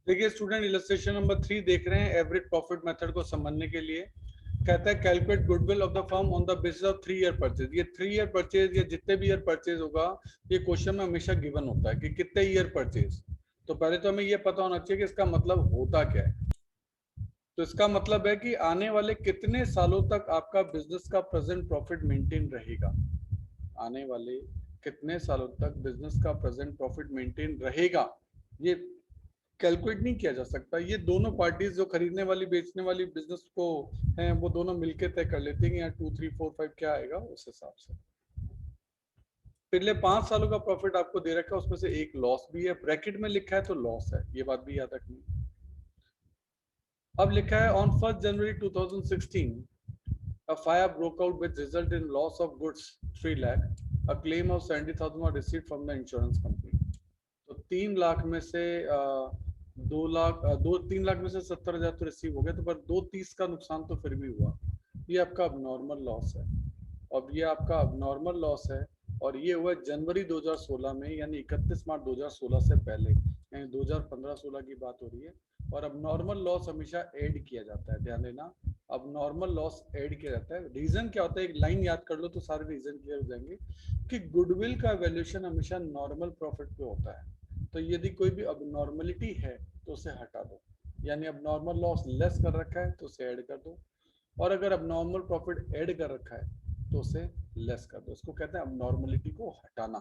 देखिए student, illustration number 3 देख रहे हैं एवरेज प्रॉफिट मेथड को समझने के लिए। कहता है calculate goodwill of the firm on the basis of 3 year purchase. ये 3 ईयर परचेज या जितने भी ईयर परचेज होगा, ये क्वेश्चन में हमेशा गिवन होता है कि कितने ईयर परचेज। तो पहले तो हमें ये पता होना चाहिए कि इसका मतलब होता क्या है। तो इसका मतलब है कि आने वाले कितने सालों तक आपका बिजनेस का प्रेजेंट प्रॉफिट मेंटेन रहेगा। आने वाले कितने सालों तक बिजनेस का प्रेजेंट प्रॉफिट मेंटेन रहेगा, ये कैलकुलेट नहीं किया जा सकता। ये दोनों पार्टीज जो खरीदने वाली बेचने वाली बिजनेस को हैं, वो दोनों मिलकर तय कर लेते हैं कि यहाँ 2 3 4 5 क्या आएगा उस हिसाब से। पिछले 5 सालों का प्रॉफिट आपको दे रखा है, उसमें से एक लॉस भी है, ब्रैकेट में लिखा है तो लॉस है, ये बात भी याद रखनी। अब लिखा है on 1 January 2016 a fire broke out which result in loss of goods 3 lakh. A claim of 70,000 was received from the insurance company. तो 3 लाख में से 2 लाख 3 लाख में से 70,000 तो रिसीव हो गया, तो पर 230 का नुकसान तो फिर भी हुआ। ये आपका अब नॉर्मल लॉस है। अब ये आपका अब नॉर्मल लॉस है, और ये हुआ जनवरी 2016 में, यानी 31 मार्च 2016 से पहले, यानी 2015-16 की बात हो रही है। और अब नॉर्मल लॉस हमेशा ऐड किया जाता है, ध्यान देना। अब नॉर्मल लॉस ऐड किया जाता है। रीजन क्या होता है, एक लाइन याद कर लो तो सारे रीजन क्लियर हो जाएंगे कि गुडविल का वैल्यूएशन हमेशा नॉर्मल प्रॉफिट पे होता है। तो यदि कोई भी अब नॉर्मलिटी है तो उसे हटा दो, यानी अब नॉर्मल लॉस लेस कर रखा है तो उसे ऐड कर दो, और अगर अब नॉर्मल प्रॉफिट ऐड कर रखा है तो उसे लेस कर दो। इसको कहते हैं अब नॉर्मलिटी को हटाना।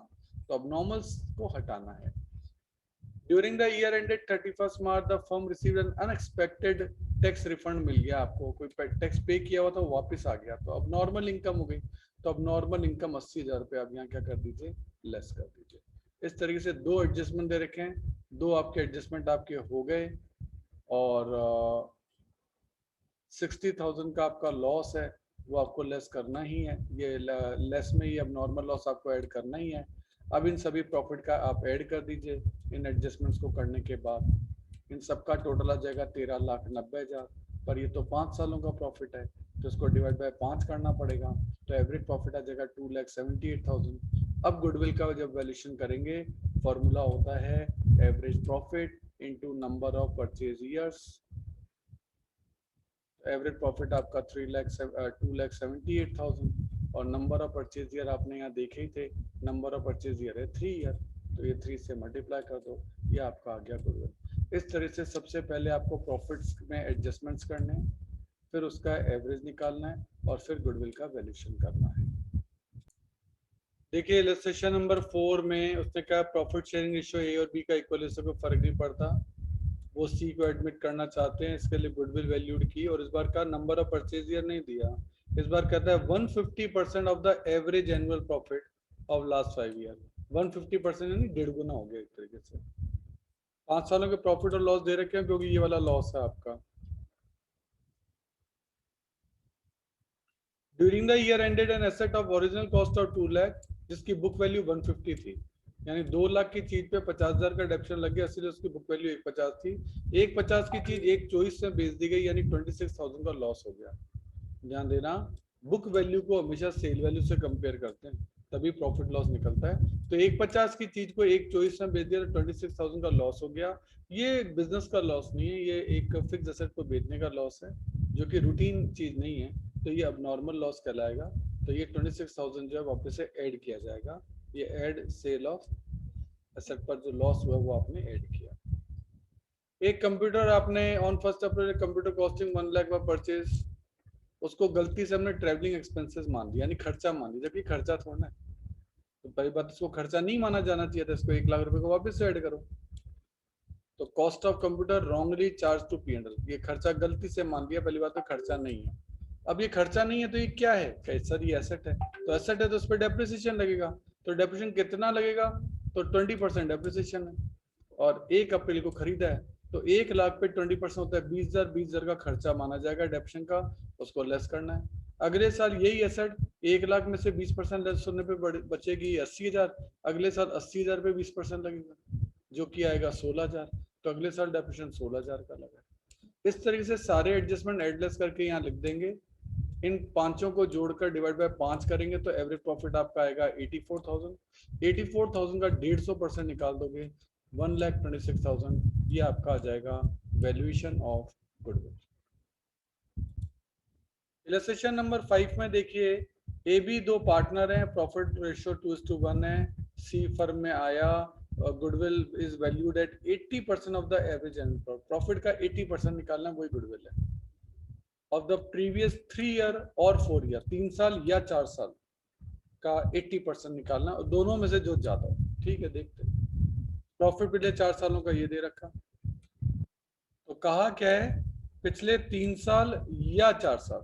तो अब नॉर्मल्स को हटाना है। During the year ended 31 March the firm received an unexpected tax refund मिल गया आपको, कोई टैक्स पे किया हुआ था वो वापस आ गया, तो अब नॉर्मल इनकम हो गई। तो अब नॉर्मल इनकम 80,000 रुपये आप यहाँ क्या कर दीजिए, लेस कर दीजिए। इस तरीके से दो एडजस्टमेंट दे रखे हैं, दो आपके एडजस्टमेंट आपके हो गए। और 60,000 का आपका लॉस है, वो आपको लेस करना ही है। ये लेस में ही अब नॉर्मल लॉस आपको ऐड करना ही है। अब इन सभी प्रॉफिट का आप ऐड कर दीजिए इन एडजस्टमेंट्स को करने के बाद। इन सबका टोटल आ जाएगा 13,90,000। पर ये तो 5 सालों का प्रॉफिट है, तो इसको डिवाइड बाय 5 करना पड़ेगा। तो एवरेज प्रॉफिट आ जाएगा 2,78,000। अब गुडविल का जब वैल्यूएशन करेंगे, फॉर्मूला होता है average profit into number of purchase years. Average profit आपका 2,78,000, और नंबर ऑफ परचेज ईयर आपने यहाँ देखे ही थे, नंबर ऑफ परचेज ईयर है 3 ईयर, तो ये 3 से मल्टीप्लाई कर दो, ये आपका आ गया गुडविल। इस तरह से सबसे पहले आपको प्रॉफिट्स में एडजस्टमेंट्स करने हैं, फिर उसका एवरेज निकालना है, और फिर गुडविल का वैल्यूएशन करना है। देखिए इलस्ट्रेशन नंबर 4 में उसने कहा प्रॉफिट शेयरिंग रेशियो ए और बी का इक्वल, इससे कोई फर्क नहीं पड़ता। वो सी को एडमिट करना चाहते हैं, इसके लिए गुडविल वैल्यूड की, और इस बार का नंबर ऑफ परचेज ईयर नहीं दिया। इस बार कहता है 150% of the average annual profit of last 5 year. 150% यानी 1.5 गुना हो गया एक तरीके से। 5 सालों के प्रॉफिट और लॉस दे रखे हैं, क्योंकि ये वाला लॉस है आपका। During the year ended an asset of original cost of 2 lakh, जिसकी बुक वैल्यू 150 थी, यानी 2 लाख की चीज पे 50,000 का डेप्शन लग गया, इसलिए उसकी बुक वैल्यू 150 थी। 150 की चीज 124 में बेच दी गई, यानी 26,000 का लॉस हो गया। ध्यान देना, बुक वैल्यू को हमेशा सेल वैल्यू से कंपेयर करते हैं, तभी प्रॉफिट लॉस निकलता है। तो 150 की चीज को 124 में बेच दिया तो 26,000 का लॉस हो गया। ये बिजनेस का लॉस नहीं है, ये एक फिक्स एसेट को बेचने का लॉस है, जो कि रूटीन चीज नहीं है। तो ये अब नॉर्मल लॉस कहलाएगा। तो ये 26,000 जो है वापस से ऐड किया जाएगा। ये ऐड सेल ऑफ एसेट पर जो लॉस हुआ वो आपने ऐड किया। एक कंप्यूटर आपने on 1 April computer costing 1 lakh पर परचेज, उसको गलती से हमने ट्रैवलिंग एक्सपेंसेस मान दिया, यानी खर्चा मान दिया, जबकि खर्चा थोड़ा है। तो पहली बात, इसको खर्चा नहीं माना जाना चाहिए था, इसको 1 लाख रुपए को वापस से ऐड करो। तो cost of computer wrongly charge to P&L, ये खर्चा गलती से मान दिया, पहली बात तो खर्चा नहीं है। अब ये खर्चा नहीं है तो ये क्या है, सर ये एसेट है। तो एसेट है तो उस पर डेप्रिसिएशन लगेगा। तो डेप्रिसिएशन कितना लगेगा, तो 20% डेप्रिसिएशन है। और 1 अप्रैल को खरीदा है, तो 1 लाख पे 20% होता है 20,000। 20,000 का खर्चा माना जाएगा डेप्रिसिएशन का, उसको लेस करना है। अगले साल यही एसेट 1 लाख में से 20% लेस होने पे बचेगी 80,000। अगले साल 80,000 पे 20% लगेगा, जो कि आएगा 16,000। तो अगले साल डेप्रिसिएशन 16,000 का लगा। इस तरीके से सारे एडजस्टमेंट एडलेस करके यहाँ लिख देंगे। इन पांचों को जोड़कर डिवाइड बाय 5 करेंगे तो एवरेज प्रॉफिट आपका आएगा 84,000। 84,000 का 150% निकाल दोगे 1,26,000 ये आपका आ जाएगा valuation of goodwill. Illustration number 5 में देखिए, ए बी दो पार्टनर हैं, प्रॉफिट रेशियो 2:1 है, सी फर्म में आया, goodwill is valued at 80% of the average annual profit का 80% निकालना, वही गुडविल है ऑफ द प्रीवियस 3 ईयर और 4 ईयर, 3 साल या 4 साल का 80% निकालना, और दोनों में से जो ज्यादा हो। ठीक है, देखते हैं। प्रॉफिट पिछले 4 सालों का ये दे रखा, तो कहा क्या है, पिछले 3 साल या 4 साल,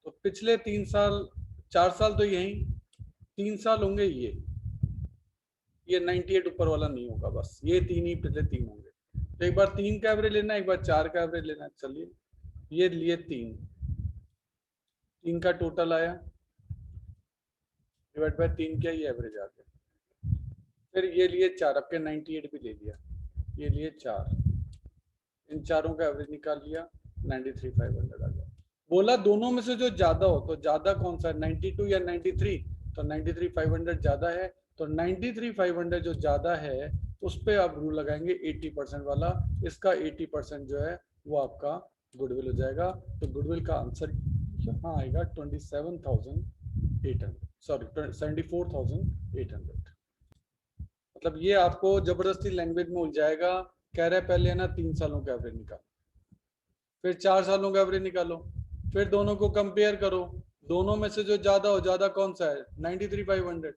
तो पिछले 3 साल, 4 साल तो यही, 3 साल होंगे ये 98 ऊपर वाला नहीं होगा, बस ये तीन ही पिछले 3 होंगे। तो एक बार 3 का एवरेज लेना, एक बार 4 का एवरेज लेना। चलिए ये लिए 3 का टोटल आया, डिवाइड बाय 3 क्या, ये एवरेज आ गया। फिर ये लिए 4, अब के 98 भी ले लिया, ये लिए 4, इन चारों का एवरेज निकाल लिया, 93,500 आ गया। बोला दोनों में से जो ज्यादा हो, तो ज्यादा कौन सा है, 92 या 93, तो 93,500 ज्यादा है, तो 93,500 जो ज्यादा है उस पर आप रूल लगाएंगे 80% वाला, इसका 80% जो है वो आपका गुडविल हो जाएगा। तो गुडविल का आंसर यहाँ आएगा 27,800, सॉरी 74,800। मतलब ये आपको जबरदस्ती लैंग्वेज में उलझाएगा, कह रहे पहले है ना 3 सालों का एवरेज निकालो, फिर 4 सालों का एवरेज निकालो, फिर दोनों को कंपेयर करो, दोनों में से जो ज्यादा हो, ज्यादा कौन सा है, 93,500,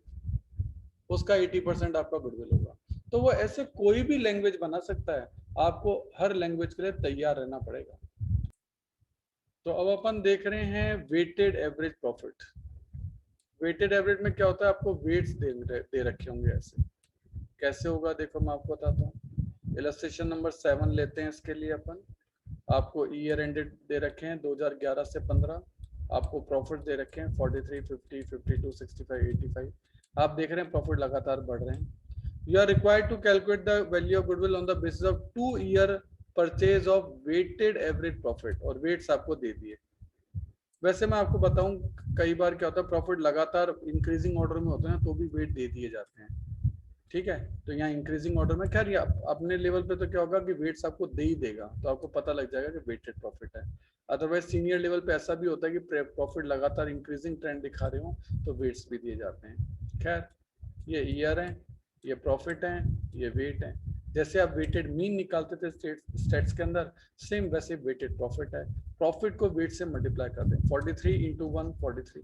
उसका 80% आपका गुडविल होगा। तो वो ऐसे कोई भी लैंग्वेज बना सकता है, आपको हर लैंग्वेज के लिए तैयार रहना पड़ेगा। तो अब अपन देख रहे हैं weighted average profit. Weighted average में क्या होता है, आपको वेट्स दे रखे होंगे ऐसे, कैसे होगा देखो मैं आपको बताता हूँ। इलस्ट्रेशन नंबर 7 लेते हैं, इसके लिए अपन, आपको ईयर एंडेड दे रखे हैं 2011 से 15, आपको प्रॉफिट दे रखे हैं 43, 50, 52, 65, 85, आप देख रहे हैं प्रॉफिट लगातार बढ़ रहे हैं। You are required to calculate the value of goodwill on the basis of 2 year purchase of weighted average profit, और वेट्स आपको दे दिए। वैसे मैं आपको बताऊं, कई बार क्या होता है, प्रॉफिट लगातार इंक्रीजिंग ऑर्डर में होते हैं तो भी वेट दे दिए जाते हैं। ठीक है, तो यहाँ इंक्रीजिंग ऑर्डर में, खैर अपने लेवल पे तो क्या होगा कि वेट्स आपको दे ही देगा, तो आपको पता लग जाएगा कि वेटेड प्रॉफिट है। अदरवाइज सीनियर लेवल पे ऐसा भी होता है कि प्रॉफिट लगातार इंक्रीजिंग ट्रेंड दिखा रहे हो तो वेट्स भी दिए जाते हैं। खैर ये ईयर है, ये प्रॉफिट है, ये वेट है। जैसे आप वेटेड मीन निकालते थे स्टेट्स के अंदर, सेम वैसे वेटेड प्रॉफिट है। प्रॉफिट को वेट से मल्टीप्लाई कर दें, 43 into 1 43,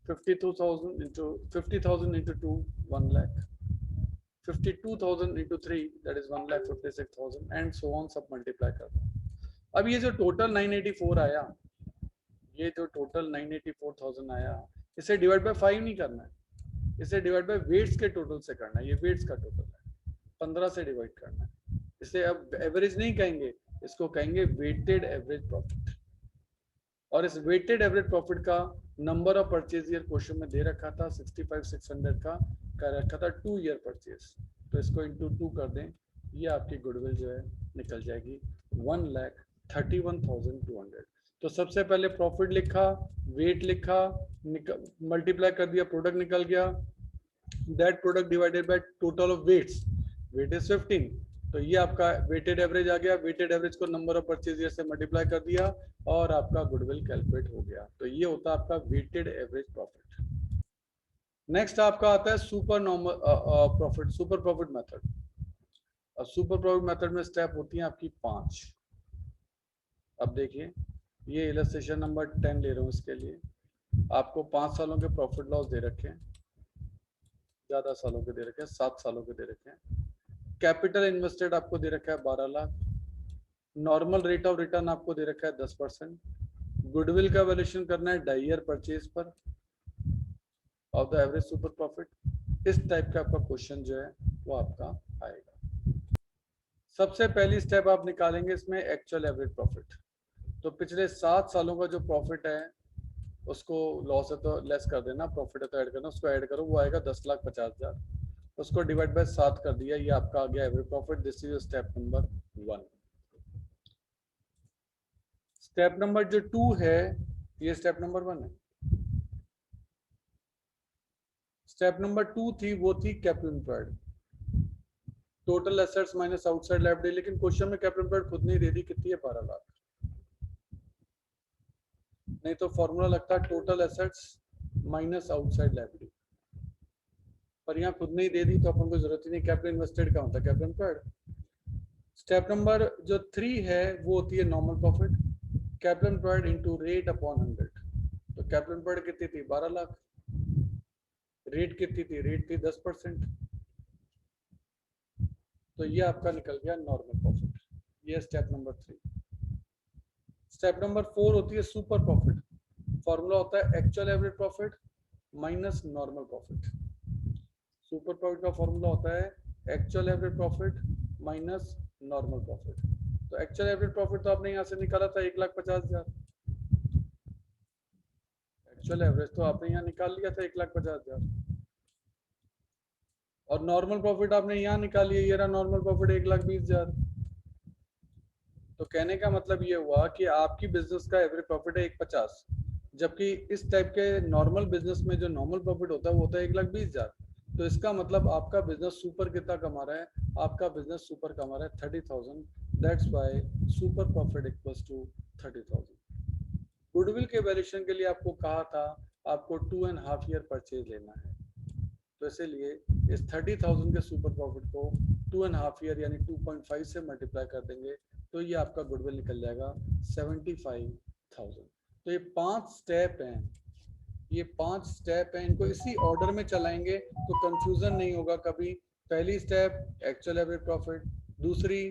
52,000 into 50,000 into 2 1 lakh, 52,000 into 3 that is 1,56,000 and so on, सब मल्टीप्लाई कर दो। अब ये जो टोटल 984 आया, ये जो टोटल 984,000 आया, इसे डिवाइड बाय 5 नहीं करना है, इसे डिवाइड बाय वेट्स के टोटल से करना है। ये वेट्स का टोटल है, 15 से डिवाइड करना है। इसे अब एवरेज नहीं कहेंगे, इसको कहेंगे वेटेड एवरेज प्रॉफिट। और इस वेटेड एवरेज प्रॉफिट का number of purchase year question में दे रखा था 65,600 का, कर रखा था 2 ईयर परचेज, तो इसको इंटू 2 कर दें, ये आपकी गुडविल जो है निकल जाएगी 1,31,200। तो सबसे पहले प्रॉफिट लिखा, वेट लिखा, मल्टीप्लाई कर दिया, प्रोडक्ट निकल गया, that product divided by total of weights, weight is 15, तो ये आपका वेटेड एवरेज आ गया। वेटेड एवरेज को नंबर ऑफ परचेज ईयर से मल्टीप्लाई कर दिया और आपका गुडविल कैलकुलेट हो गया। तो ये होता है आपका वेटेड एवरेज प्रॉफिट। नेक्स्ट आपका आता है super normal profit, super profit method. Super profit method में स्टेप होती है आपकी 5। अब देखिए, ये इलस्ट्रेशन नंबर 10 ले रहा हूँ, इसके लिए आपको 5 सालों के प्रॉफिट लॉस दे रखे हैं, ज्यादा सालों के दे रखे हैं, 7 सालों के दे रखे हैं। कैपिटल इन्वेस्टेड आपको दे रखा है 12 lakh, normal rate of return आपको दे रखा है 10%, गुडविल का वैल्यूएशन करना है 2.5 ईयर परचेज पर of the average super profit. इस टाइप का आपका क्वेश्चन जो है वो आपका आएगा। सबसे पहली स्टेप आप निकालेंगे इसमें एक्चुअल एवरेज प्रॉफिट। तो पिछले 7 सालों का जो प्रॉफिट है उसको लॉस है तो लेस कर देना, प्रॉफिट है तो ऐड करना, उसको ऐड करो, वो आएगा 10,50,000, उसको डिवाइड बाय 7 कर दिया, ये आपका आ गया average profit. This is step number 1। Step number जो 2 है, ये स्टेप नंबर 1 है। स्टेप नंबर 2 थी, वो थी capital employed. Total assets minus outside liability, लेकिन क्वेश्चन में कैपिटल एम्प्लॉयड खुद नहीं दे दी, कितनी है 12 लाख। नहीं तो फॉर्मूला लगता है total assets minus outside liability, पर यहाँ खुद नहीं दे दी तो अपन को जरूरत ही नहीं। कैपिटल इन्वेस्टेड का होता है कैपिटल एम्प्लॉयड। स्टेप नंबर जो 3 है वो होती है normal profit, capital employed into rate upon 100। तो कैपिटल एम्प्लॉयड कितनी थी 12 लाख, रेट कितनी थी, रेट थी 10%, तो ये आपका निकल गया नॉर्मल प्रॉफिट। ये स्टेप नंबर 3। स्टेप नंबर 4 होती है सुपर प्रॉफिट। फॉर्मूला होता है actual average profit minus normal profit. Super profit का फॉर्मूला होता है actual average profit minus normal profit. तो एक्चुअल एवरेज प्रॉफिट तो आपने यहाँ से निकाला था 1,50,000, एक्चुअल एवरेज तो आपने यहाँ निकाल लिया था 1,50,000, और नॉर्मल प्रॉफिट आपने यहाँ निकाल लिया, ये रहा नॉर्मल प्रॉफिट 1,20,000। तो कहने का मतलब ये हुआ कि आपकी बिजनेस का एवरेज प्रॉफिट है 1,50,000, जबकि इस टाइप के नॉर्मल बिजनेस में जो नॉर्मल प्रॉफिट होता है वो होता है 1,20,000। तो इसका मतलब आपका बिजनेस सुपर कितना कमा रहा है, आपका बिजनेस सुपर कमा रहा है 30,000। That's why super profit equals to 30,000। Goodwill के वैल्यूएशन के लिए आपको कहा था आपको 2.5 ईयर परचेज लेना है, तो इसीलिए इस 30,000 के सुपर प्रॉफिट को 2.5 ईयर यानी 2.5 से मल्टीप्लाई कर देंगे तो ये आपका गुडविल निकल जाएगा 75,000। तो ये 5 स्टेप हैं, ये 5 स्टेप हैं, इनको इसी ऑर्डर में चलाएंगे तो कंफ्यूजन नहीं होगा कभी। पहली स्टेप एक्चुअल एवरेज प्रॉफिट, दूसरी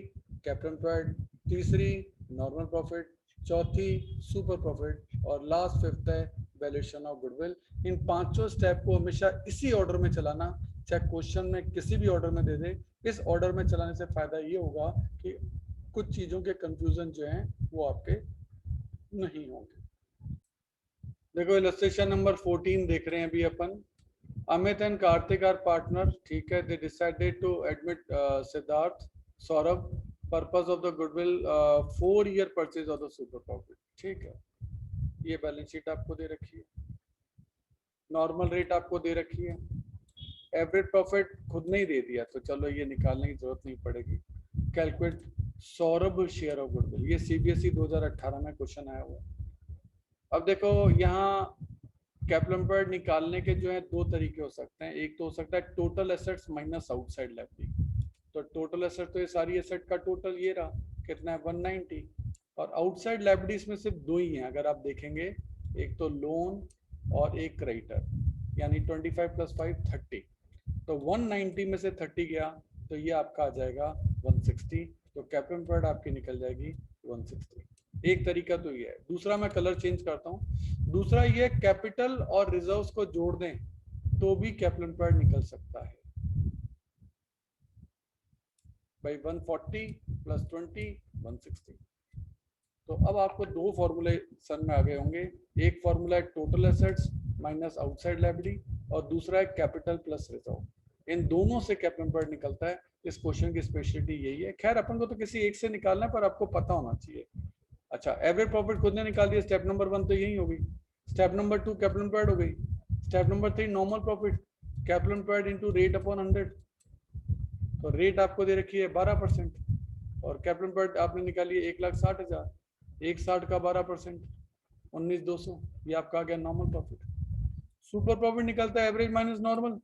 कैपिटल एम्प्लॉयड, तीसरी नॉर्मल प्रॉफिट, चौथी सुपर प्रॉफिट, और लास्ट 5th है valuation of goodwill. In 5 step को हमेशा इसी ऑर्डर में चलाना, चाहे क्वेश्चन में किसी भी ऑर्डर में दे दे। इस ऑर्डर में चलाने से फायदा ये होगा कि कुछ चीजों के कंफ्यूजन जो हैं वो आपके नहीं होंगे। देखो इलस्ट्रेशन नंबर 14 देख रहे हैं अभी अपन। Amit and Kartik are partner, ठीक है। They decided to admit Siddharth Saurabh purpose of the goodwill 4 year purchase of the super profit, ठीक है। ये बैलेंस शीट आपको दे रखी है, नॉर्मल रेट आपको दे रखी है, एवरेज प्रॉफिट खुद नहीं दे दिया तो चलो ये निकालने की जरूरत नहीं पड़ेगी। Calculate Saurabh share of goodwill, ये सीबीएसई 2018 में क्वेश्चन आया हुआ। अब देखो यहाँ कैपिटल एम्प्लॉयड निकालने के जो है 2 तरीके हो सकते हैं। एक तो हो सकता है total assets minus outside liability. तो टोटल एसेट तो ये सारी एसेट का टोटल ये रहा, कितना है 190, और आउटसाइड लायबिलिटीज में सिर्फ 2 ही हैं अगर आप देखेंगे, एक तो लोन और एक क्रेडिटर, यानी 25 + 5 30। तो 190 में से 30 गया तो ये आपका आ जाएगा 160, तो कैपिटल एम्प्लॉयड आपकी निकल जाएगी 160। एक तरीका तो ये है। दूसरा मैं कलर चेंज करता हूँ, दूसरा ये कैपिटल और रिजर्व्स को जोड़ दें तो भी कैपिटल एम्प्लॉयड निकल सकता है भाई। 140 + 20 160। तो अब आपको 2 फॉर्मूले सन में आ गए होंगे। एक फॉर्मूला है total assets minus outside liability, और दूसरा है कैपिटल प्लस रिजर्व। इन दोनों से कैपिटल एम्प्लॉयड निकलता है। इस क्वेश्चन की स्पेशलिटी यही है। खैर अपन को तो किसी एक से निकालना है, पर आपको पता होना चाहिए। अच्छा, एवरेज प्रॉफिट खुद ने निकाल दिया, स्टेप नंबर 1 तो यही हो गई। स्टेप नंबर 2 कैपिटल एम्प्लॉयड हो गई। Step number 3 normal profit, capital employed into rate upon 100। तो रेट आपको दे रखी है 12%, और कैपिटल एम्प्लॉयड आपने निकाली है 1,60,000, 1,60 का 12% 19,200, ये आपका आ गया नॉर्मल प्रॉफिट। सुपर प्रॉफिट निकलता है average minus normal,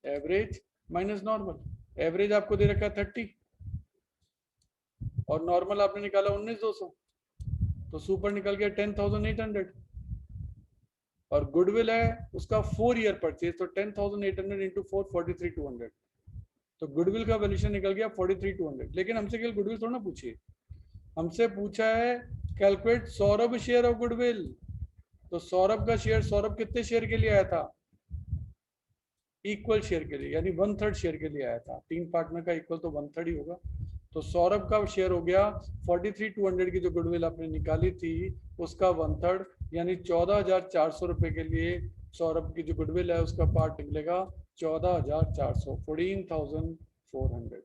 average minus normal. Average आपको दे रखा है 30 और नॉर्मल आपने निकाला 19,200, तो सुपर निकल गया 10,800, और गुडविल है उसका 4 ईयर परचेज, तो 10,800 इंटू 4 43,200, तो गुडविल का वैल्यूएशन निकल गया 43,200। लेकिन हमसे केवल गुडविल थोड़ा ना पूछिए, हमसे पूछा है calculate Saurabh share of goodwill. तो सौरभ का शेयर, सौरभ कितने शेयर के लिए आया था, इक्वल शेयर के लिए, यानी 1/3 शेयर के लिए आया था। 3 पार्टनर का इक्वल तो 1/3 ही होगा। तो सौरभ का शेयर हो गया 43,200 की जो गुडविल आपने निकाली थी उसका 1/3, यानी 14,400 रुपए के लिए सौरभ की जो गुडविल है उसका पार्ट निकलेगा 14,400, 14,400।